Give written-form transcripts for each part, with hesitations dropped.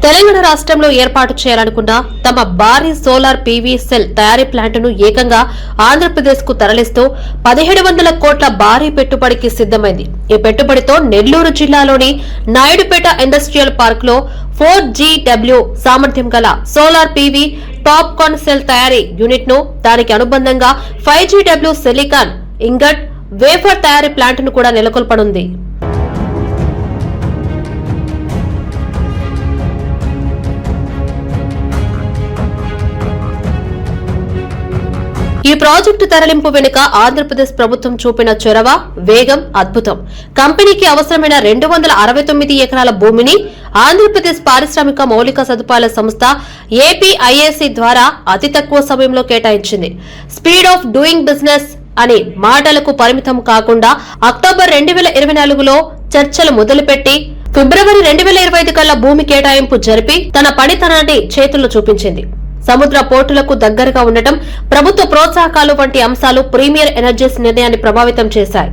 తెలంగాణ రాష్ట్రంలో ఏర్పాటు చేయాలనుకున్న తమ భారీ సోలార్ పీవీ సెల్ తయారీ ప్లాంట్ను ఏకంగా ఆంధ్రప్రదేశ్ కు తరలిస్తూ 1700 కోట్ల భారీ పెట్టుబడికి సిద్దమైంది. ఈ పెట్టుబడితో నెల్లూరు జిల్లాలోని నాయుడుపేట ఇండస్ట్రియల్ పార్క్ లో 4GW సామర్థ్యం గల సోలార్ పీవీ టాప్ కాన్ సెల్ తయారీ యూనిట్ ను, దానికి అనుబంధంగా 5GW సిలికాన్ ఇంగట్ వేఫర్ తయారీ ప్లాంట్ ను కూడా నెలకొల్పనుంది. ఈ ప్రాజెక్టు తరలింపు వెనుక ఆంధ్రప్రదేశ్ ప్రభుత్వం చూపిన చొరవ, వేగం అద్భుతం. కంపెనీకి అవసరమైన 269 ఎకరాల భూమిని ఆంధ్రప్రదేశ్ పారిశ్రామిక మౌలిక సదుపాయాల సంస్థ ఏపీఐఏసీ ద్వారా అతి తక్కువ సమయంలో కేటాయించింది. స్పీడ్ ఆఫ్ డూయింగ్ బిజినెస్ అని మాటలకు పరిమితం కాకుండా అక్టోబర్ 2024లో చర్చలు మొదలుపెట్టి ఫిబ్రవరి 2025 కల్లా భూమి కేటాయింపు జరిపి తన పనితనాన్ని చేతుల్లో చూపించింది. సముద్ర పోర్టులకు దగ్గరగా ఉండటం, ప్రభుత్వ ప్రోత్సాహకాలు వంటి అంశాలు ప్రీమియర్ ఎనర్జీస్ నిర్ణయాన్ని ప్రభావితం చేశాయి.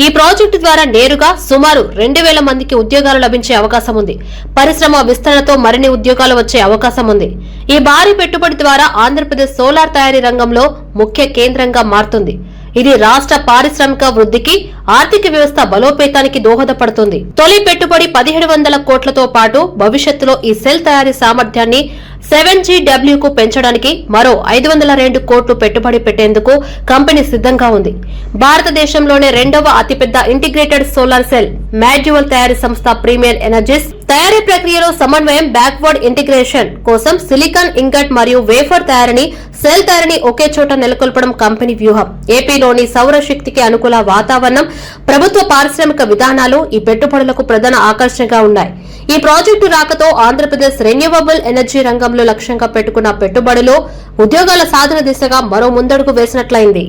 ఈ ప్రాజెక్టు ద్వారా నేరుగా సుమారు 2000 మందికి ఉద్యోగాలు లభించే అవకాశం ఉంది. పరిశ్రమ విస్తరణతో మరిన్ని ఉద్యోగాలు వచ్చే అవకాశం ఉంది. ఈ భారీ పెట్టుబడి ద్వారా ఆంధ్రప్రదేశ్ సోలార్ తయారీ రంగంలో ముఖ్య కేంద్రంగా మారుతుంది. ఇది రాష్ట్ర పారిశ్రామిక వృద్ధికి, ఆర్థిక వ్యవస్థ బలోపేతానికి దోహదపడుతుంది. తొలి పెట్టుబడి 1700 కోట్లతో పాటు భవిష్యత్తులో ఈ సెల్ తయారీ సామర్థ్యాన్ని 7GW కు పెంచడానికి మరో 502 కోట్లు పెట్టుబడి పెట్టేందుకు కంపెనీ సిద్ధంగా ఉంది. భారతదేశంలోనే రెండవ అతిపెద్ద ఇంటిగ్రేటెడ్ సోలార్ సెల్ మాడ్యూల్ తయారీ సంస్థ ప్రీమియర్ ఎనర్జీస్ తయారీ ప్రక్రియలో సమన్వయం, బ్యాక్వర్డ్ ఇంటిగ్రేషన్ కోసం సిలికాన్ ఇంగట్ మరియు వేఫర్ తయారీని, సెల్ తయారీని ఒకే చోట నెలకొల్పడం కంపెనీ వ్యూహం. ఏపీలోని సౌరశక్తికి అనుకూల వాతావరణం, ప్రభుత్వ పారిశ్రామిక విధానాలు ఈ పెట్టుబడులకు ప్రధాన ఆకర్షణగా ఉన్నాయి. ఈ ప్రాజెక్టు రాకతో ఆంధ్రప్రదేశ్ రెన్యూవబుల్ ఎనర్జీ రంగంలో లక్ష్యంగా పెట్టుకున్న పెట్టుబడులు, ఉద్యోగాల సాధన దిశగా మరో ముందడుగు వేసినట్లయింది.